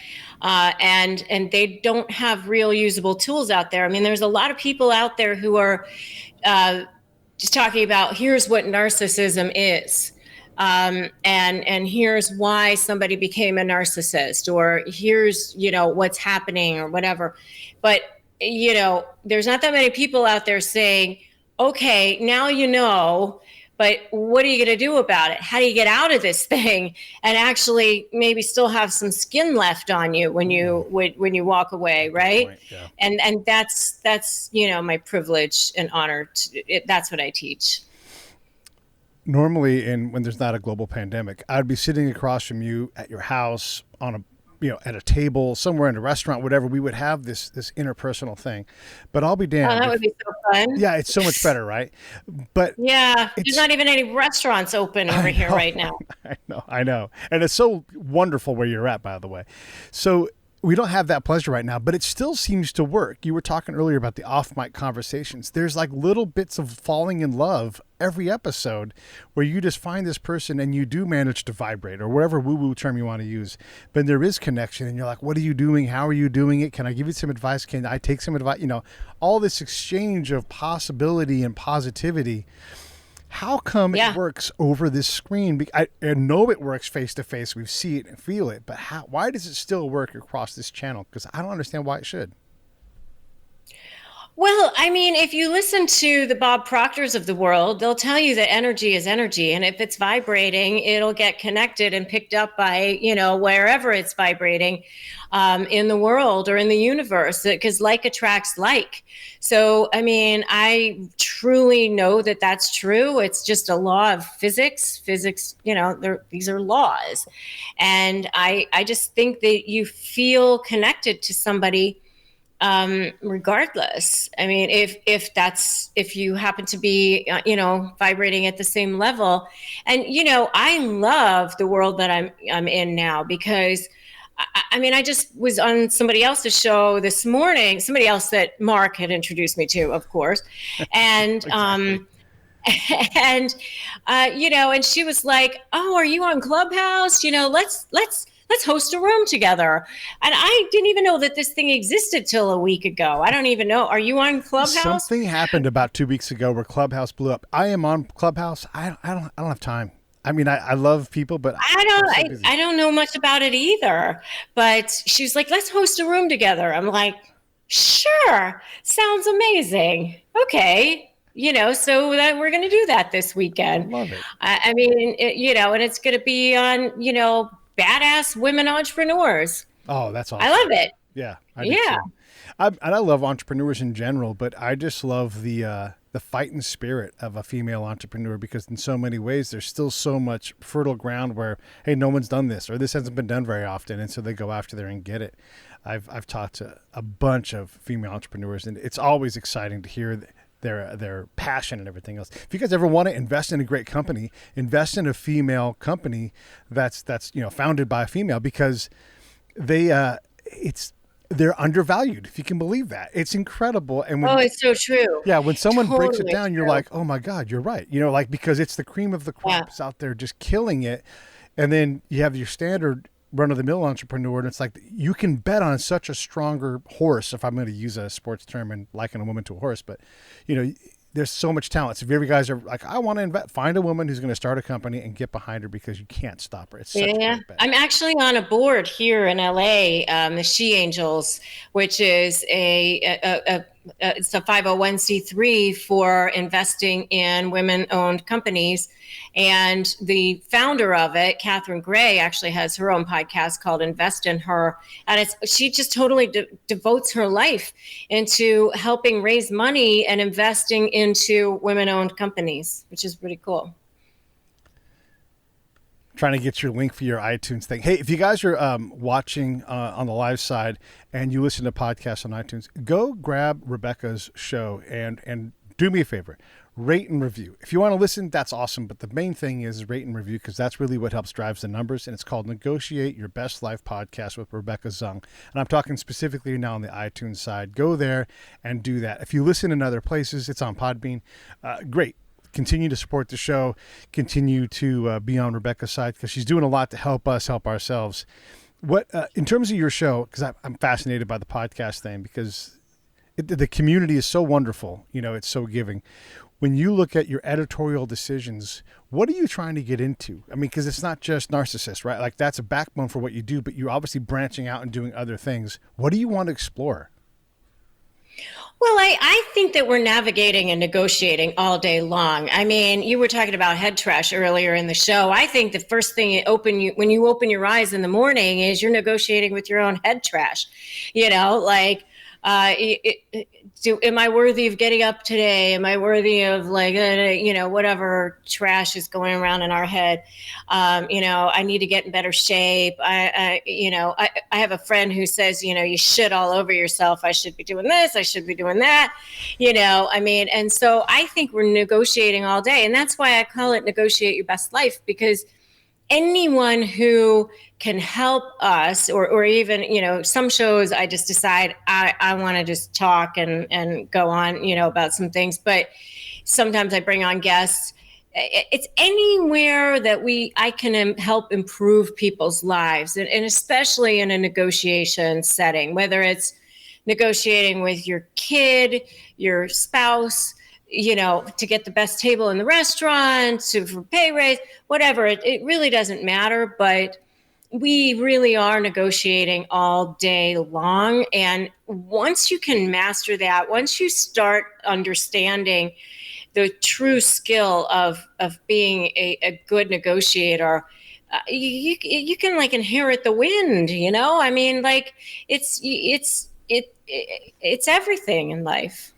And they don't have real usable tools out there. I mean, there's a lot of people out there who are just talking about, here's what narcissism is. And here's why somebody became a narcissist, or here's, what's happening or whatever. But, there's not that many people out there saying, okay, now but what are you going to do about it? How do you get out of this thing and actually maybe still have some skin left on you when you walk away, right? Yeah. And that's my privilege and honor. That's what I teach. Normally, when there's not a global pandemic, I'd be sitting across from you at your house on at a table, somewhere in a restaurant, whatever. We would have this interpersonal thing. But I'll be damned. Oh, that would be so fun. Yeah, it's so much better, right? But yeah, there's not even any restaurants open over here right now. I know. And it's so wonderful where you're at, by the way. So we don't have that pleasure right now, but it still seems to work. You were talking earlier about the off-mic conversations. There's like little bits of falling in love every episode where you just find this person and you do manage to vibrate, or whatever woo-woo term you want to use. But there is connection and you're like, what are you doing? How are you doing it? Can I give you some advice? Can I take some advice? All this exchange of possibility and positivity. How come it works over this screen? I know it works face-to-face. We see it and feel it. But why does it still work across this channel? Because I don't understand why it should. Well, I mean, if you listen to the Bob Proctors of the world, they'll tell you that energy is energy. And if it's vibrating, it'll get connected and picked up by, wherever it's vibrating in the world or in the universe, because like attracts like. So, I mean, I truly know that that's true. It's just a law of physics. Physics, these are laws. And I just think that you feel connected to somebody regardless. I mean, if you happen to be, vibrating at the same level. And, I love the world that I'm in now, because I mean, I just was on somebody else's show this morning, somebody else that Mark had introduced me to, of course. And, Exactly. and she was like, "Oh, are you on Clubhouse? Let's host a room together." And I didn't even know that this thing existed till a week ago. I don't even know. Are you on Clubhouse? Something happened about 2 weeks ago where Clubhouse blew up. I am on Clubhouse. I don't have time. I mean, I love people, but I don't know much about it either. But she was like, "Let's host a room together." I'm like, "Sure, sounds amazing. Okay." So that we're going to do that this weekend. Love it. I mean, and it's going to be on, badass women entrepreneurs. Oh, that's awesome. I love it. Yeah, I do too. And I love entrepreneurs in general, but I just love the fighting spirit of a female entrepreneur, because in so many ways there's still so much fertile ground where, hey, no one's done this, or this hasn't been done very often, and so they go after there and get it. I've talked to a bunch of female entrepreneurs, and it's always exciting to hear their passion and everything else. If you guys ever want to invest in a great company, invest in a female company that's founded by a female, because they're undervalued, if you can believe that. It's incredible. And It's so true. Yeah, when someone breaks it down, Totally you're true. like, oh my God, you're right. Because it's the cream of the crop is out there just killing it. And then you have your standard run-of-the-mill entrepreneur, and it's like you can bet on such a stronger horse, if I'm going to use a sports term and liken a woman to a horse, but there's so much talent. So if you guys are like, I want to invest, find a woman who's going to start a company and get behind her, because you can't stop her. It's such a great bet. I'm actually on a board here in LA, the She Angels, which is it's a 501c3 for investing in women-owned companies. And the founder of it, Catherine Gray, actually has her own podcast called Invest in Her. And she just totally devotes her life into helping raise money and investing into women-owned companies, which is pretty cool. Trying to get your link for your iTunes thing. Hey, if you guys are watching on the live side and you listen to podcasts on iTunes, go grab Rebecca's show and do me a favor. Rate and review. If you want to listen, that's awesome. But the main thing is rate and review, because that's really what helps drives the numbers. And it's called Negotiate Your Best Life Podcast with Rebecca Zung. And I'm talking specifically now on the iTunes side. Go there and do that. If you listen in other places, it's on Podbean. Great. Continue to support the show. Continue to be on Rebecca's side, because she's doing a lot to help us help ourselves. What in terms of your show, because I'm fascinated by the podcast thing, because the community is so wonderful. It's so giving. When you look at your editorial decisions, what are you trying to get into? I mean, because it's not just Narcissists, right? Like, that's a backbone for what you do, but you're obviously branching out and doing other things. What do you want to explore? Well, I think that we're navigating and negotiating all day long. I mean, you were talking about head trash earlier in the show. I think the first thing when you open your eyes in the morning is you're negotiating with your own head trash. Am I worthy of getting up today? Am I worthy of whatever trash is going around in our head? I need to get in better shape. I have a friend who says, you shit all over yourself. I should be doing this. I should be doing that. And so I think we're negotiating all day. And that's why I call it Negotiate Your Best Life, because anyone who can help us, or even, some shows I just decide I want to just talk and go on, about some things. But sometimes I bring on guests. It's anywhere that I can help improve people's lives, and especially in a negotiation setting, whether it's negotiating with your kid, your spouse, to get the best table in the restaurant, for pay raise, whatever. It really doesn't matter. But, we really are negotiating all day long. And once you can master that, once you start understanding the true skill of being a good negotiator, you can like inherit the wind, you know? I mean, like it's everything in life.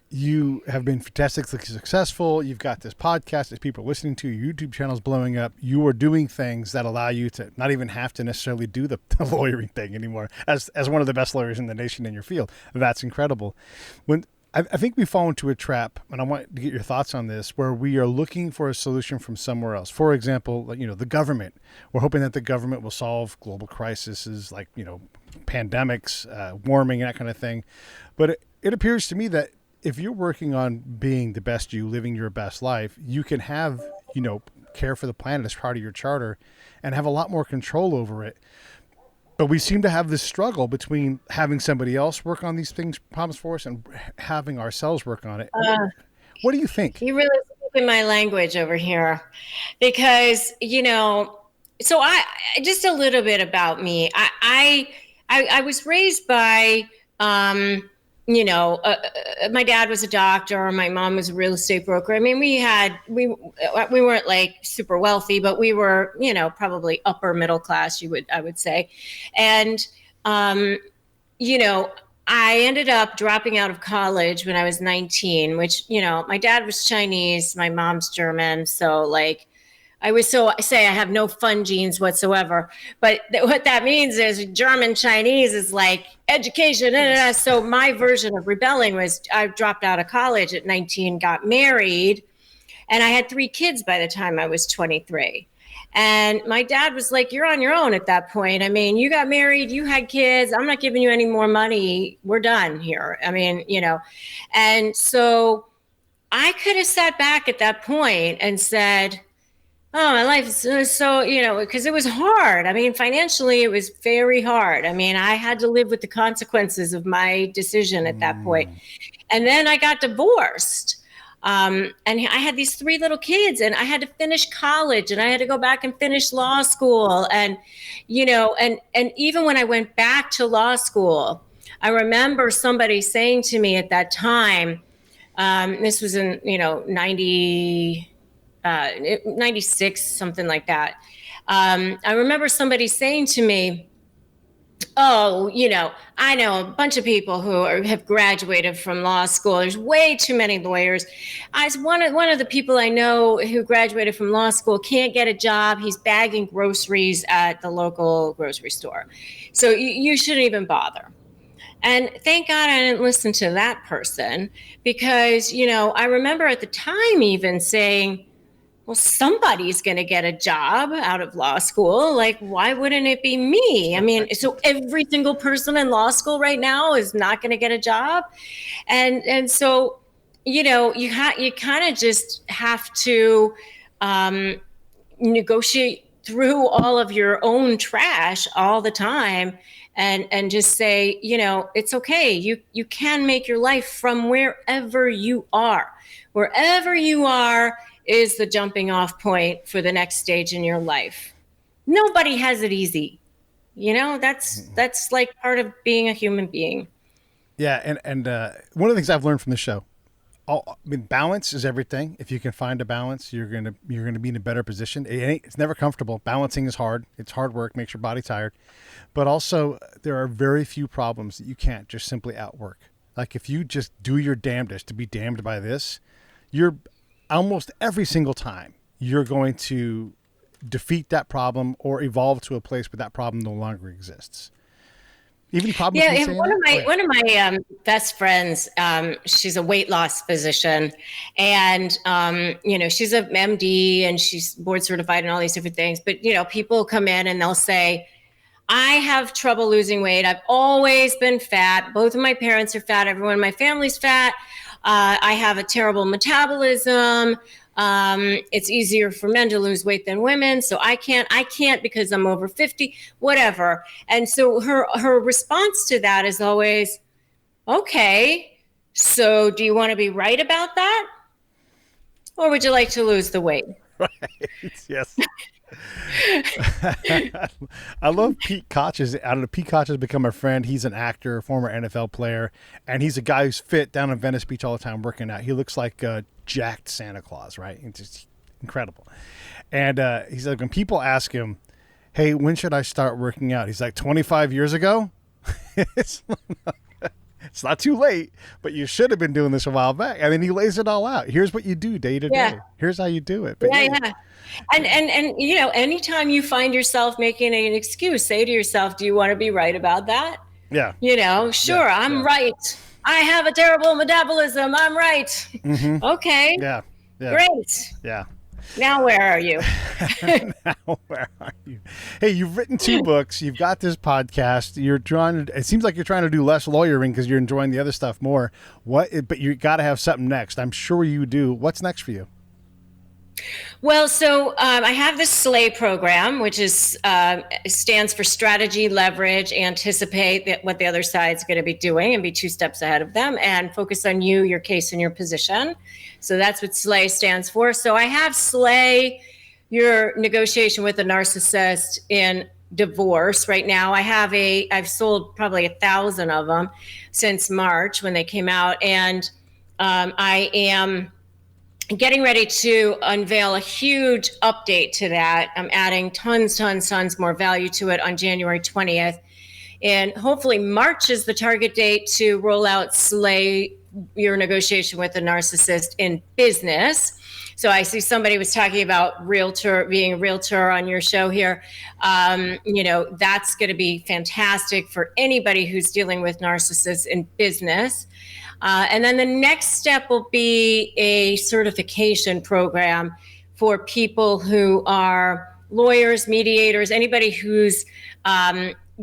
You have been fantastically successful. You've got this podcast that people are listening to. Your YouTube channel is blowing up. You are doing things that allow you to not even have to necessarily do the lawyering thing anymore. As one of the best lawyers in the nation in your field, that's incredible. I think we fall into a trap, and I want to get your thoughts on this, where we are looking for a solution from somewhere else. For example, the government. We're hoping that the government will solve global crises like, pandemics, warming, that kind of thing. But it appears to me that if you're working on being the best you, living your best life, you can have, care for the planet as part of your charter and have a lot more control over it. But we seem to have this struggle between having somebody else work on these problems for us and having ourselves work on it. What do you think? You really speak in my language over here, because, so I just a little bit about me. I was raised by, my dad was a doctor. My mom was a real estate broker. I mean, we weren't like super wealthy, but we were, probably upper middle class, I would say. And, I ended up dropping out of college when I was 19, which, my dad was Chinese, my mom's German. So like, I say I have no fun genes whatsoever, but what that means is German Chinese is like education. So my version of rebelling was I dropped out of college at 19, got married, and I had 3 kids by the time I was 23. And my dad was like, you're on your own at that point. I mean, you got married, you had kids. I'm not giving you any more money. We're done here. I mean, and so I could have sat back at that point and said, oh, my life is so, because it was hard. I mean, financially, it was very hard. I mean, I had to live with the consequences of my decision at that point. And then I got divorced. And I had these 3 little kids, and I had to finish college, and I had to go back and finish law school. And, and even when I went back to law school, I remember somebody saying to me at that time, this was in, 96, something like that. I remember somebody saying to me, oh, I know a bunch of people who have graduated from law school. There's way too many lawyers. One of the people I know who graduated from law school can't get a job. He's bagging groceries at the local grocery store. So you shouldn't even bother. And thank God I didn't listen to that person, because, I remember at the time even saying, well, somebody's going to get a job out of law school. Like, why wouldn't it be me? I mean, so every single person in law school right now is not going to get a job. And so, you kind of just have to negotiate through all of your own trash all the time and just say, it's okay. You can make your life from wherever you are. Wherever you are is the jumping off point for the next stage in your life. Nobody has it easy. That's like part of being a human being. Yeah. And one of the things I've learned from the show, balance is everything. If you can find a balance, you're going to be in a better position. It's never comfortable. Balancing is hard. It's hard work, makes your body tired. But also there are very few problems that you can't just simply outwork. Like if you just do your damnedest to be damned by this, you're almost every single time you're going to defeat that problem or evolve to a place where that problem no longer exists. Even problems. Yeah, one of my best friends, she's a weight loss physician, and she's a MD and she's board certified and all these different things. But people come in and they'll say, I have trouble losing weight. I've always been fat. Both of my parents are fat. Everyone in my family's fat. I have a terrible metabolism. It's easier for men to lose weight than women. So I can't because I'm over 50, whatever. And so her response to that is always, okay, so do you want to be right about that? Or would you like to lose the weight? Right. Yes. I love Pete Koch's. I don't know. Pete Koch has become a friend. He's an actor, former NFL player, and he's a guy who's fit down in Venice Beach all the time working out. He looks like jacked Santa Claus, right? It's just incredible. And he's like, when people ask him, "Hey, when should I start working out?" He's like, 25 years ago. It's not too late, but you should have been doing this a while back. And then he lays it all out. Here's what you do day to day. Here's how you do it. But yeah. And anytime you find yourself making an excuse, say to yourself, do you want to be right about that? Yeah. Sure, I'm right. I have a terrible metabolism. I'm right. Mm-hmm. Okay. Yeah. Great. Yeah. Now where are you? Now where are you? Hey, you've written 2 books. You've got this podcast. It seems like you're trying to do less lawyering because you're enjoying the other stuff more. But you got to have something next. I'm sure you do. What's next for you? Well, so I have this SLAY program, which stands for strategy, leverage, anticipate what the other side's going to be doing and be 2 steps ahead of them, and focus on you, your case, and your position. So that's what SLAY stands for. So I have SLAY, your negotiation with a narcissist in divorce. Right now, I've sold probably 1,000 of them since March when they came out, and I am getting ready to unveil a huge update to that. I'm adding tons more value to it on January 20th. And hopefully March is the target date to roll out SLAY, your negotiation with a narcissist in business. So I see somebody was talking about being a realtor on your show here. That's going to be fantastic for anybody who's dealing with narcissists in business. And then the next step will be a certification program for people who are lawyers, mediators, anybody who's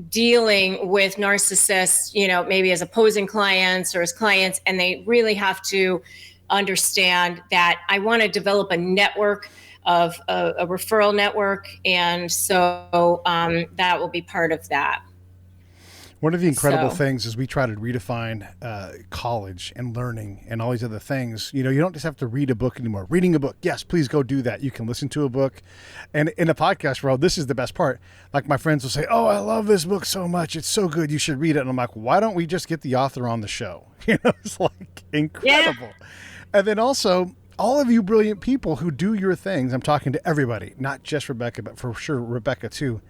dealing with narcissists, maybe as opposing clients or as clients, and they really have to understand that I want to develop a network of a referral network. And so that will be part of that. One of the incredible things is we try to redefine college and learning and all these other things. You don't just have to read a book anymore. Reading a book, yes, please go do that. You can listen to a book. And in the podcast world, this is the best part. Like my friends will say, "Oh, I love this book so much. It's so good. You should read it." And I'm like, why don't we just get the author on the show? It's like incredible. Yeah. And then also, all of you brilliant people who do your things, I'm talking to everybody, not just Rebecca, but for sure Rebecca too.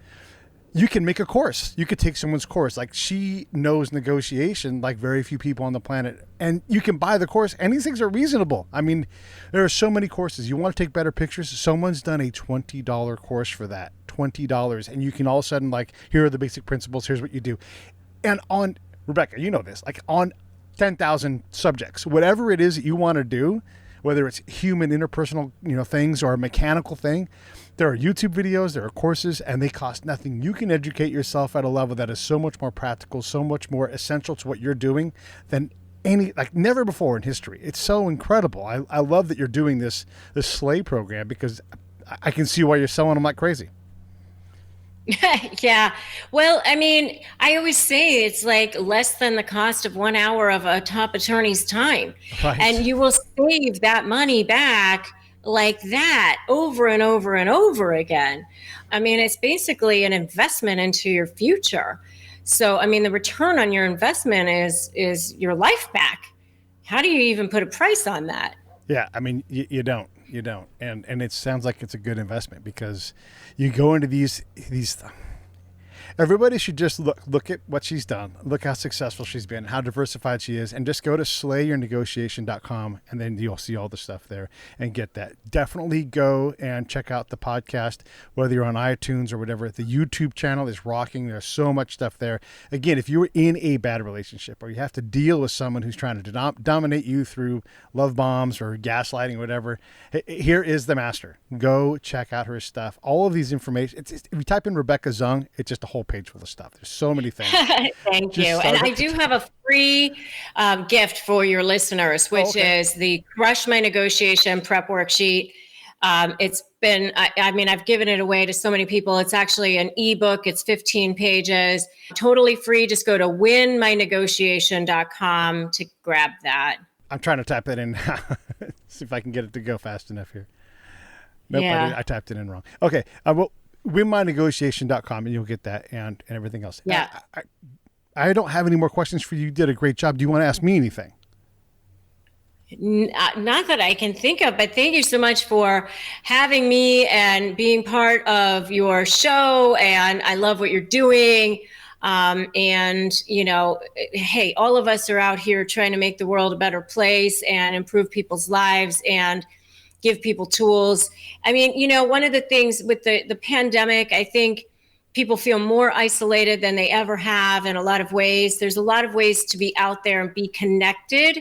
You can make a course. You could take someone's course. Like, she knows negotiation like very few people on the planet. And you can buy the course. And these things are reasonable. I mean, there are so many courses. You want to take better pictures? Someone's done a $20 course for that. $20. And you can all of a sudden, like, here are the basic principles. Here's what you do. And on, Rebecca, you know this, like on 10,000 subjects, whatever it is that you want to do, whether it's human interpersonal, things or a mechanical thing, there are YouTube videos, there are courses, and they cost nothing. You can educate yourself at a level that is so much more practical, so much more essential to what you're doing than never before in history. It's so incredible. I love that you're doing this SLAY program because I can see why you're selling them like crazy. Yeah. Well, I mean, I always say it's like less than the cost of 1 hour of a top attorney's time. Right. And you will save that money back like that over and over and over again. I mean, it's basically an investment into your future. So, I mean, the return on your investment is your life back. How do you even put a price on that? Yeah. I mean, you don't. And it sounds like it's a good investment because you go into these everybody should just look at what she's done, look how successful she's been, how diversified she is, and just go to slayyournegotiation.com and then you'll see all the stuff there and get that. Definitely go and check out the podcast, whether you're on iTunes or whatever. The YouTube channel is rocking. There's so much stuff there. Again, if you're in a bad relationship or you have to deal with someone who's trying to dominate you through love bombs or gaslighting or whatever, here is the master. Go check out her stuff. All of these information. If you type in Rebecca Zung, it's just a whole page full of stuff. There's so many things. Thank you. And I do have a free gift for your listeners, which is the Crush My Negotiation prep worksheet. It's been, I've given it away to so many people. It's actually an ebook. It's 15 pages, totally free. Just go to winmynegotiation.com to grab that. I'm trying to type that in now. See if I can get it to go fast enough here. Nope, Yeah. I typed it in wrong. Okay, well, winmynegotiation.com, and you'll get that and everything else. Yeah. I don't have any more questions for you. You did a great job. Do you want to ask me anything? Not that I can think of, but thank you so much for having me and being part of your show. And I love what you're doing. And, you know, hey, all of us are out here trying to make the world a better place and improve people's lives and give people tools. I mean, you know, one of the things with the pandemic, I think people feel more isolated than they ever have in a lot of ways. There's a lot of ways to be out there and be connected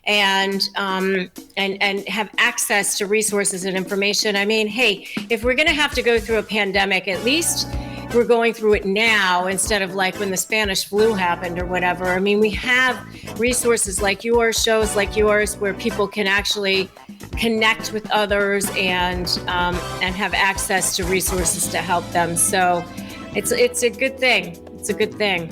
and have access to resources and information. I mean, hey, if we're going to have to go through a pandemic, at least we're going through it now instead of like when the Spanish flu happened or whatever. I mean, we have resources like yours, shows like yours, where people can actually connect with others and have access to resources to help them. So it's a good thing. It's a good thing.